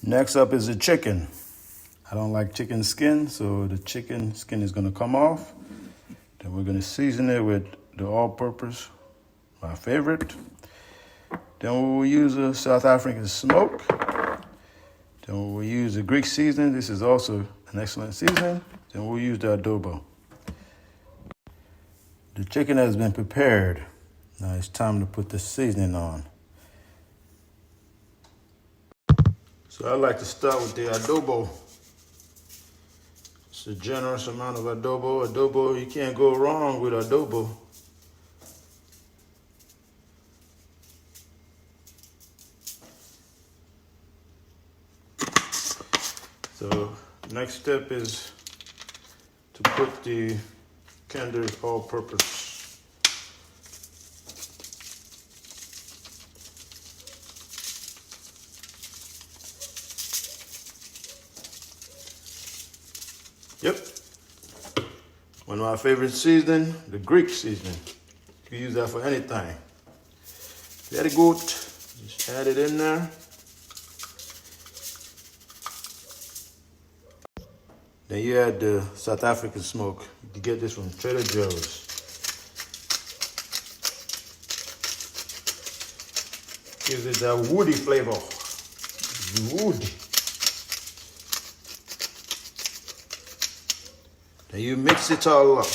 Next up is the chicken. I don't like chicken skin, so the chicken skin is gonna come off. Then we're gonna season it with the all-purpose, my favorite. Then we will use a South African smoke. Then we'll use the Greek seasoning. This is also an excellent seasoning. Then we'll use the adobo. The chicken has been prepared. Now it's time to put the seasoning on. So I like to start with the adobo. It's a generous amount of adobo. Adobo, you can't go wrong with adobo. So next step is to put the Kinder's all-purpose. Yep. One of my favorite seasoning, the Greek seasoning. You can use that for anything. Very good. Just add it in there. Then you add the South African smoke. You get this from Trader Joe's. Gives it that woody flavor. Woody. Then you mix it all up.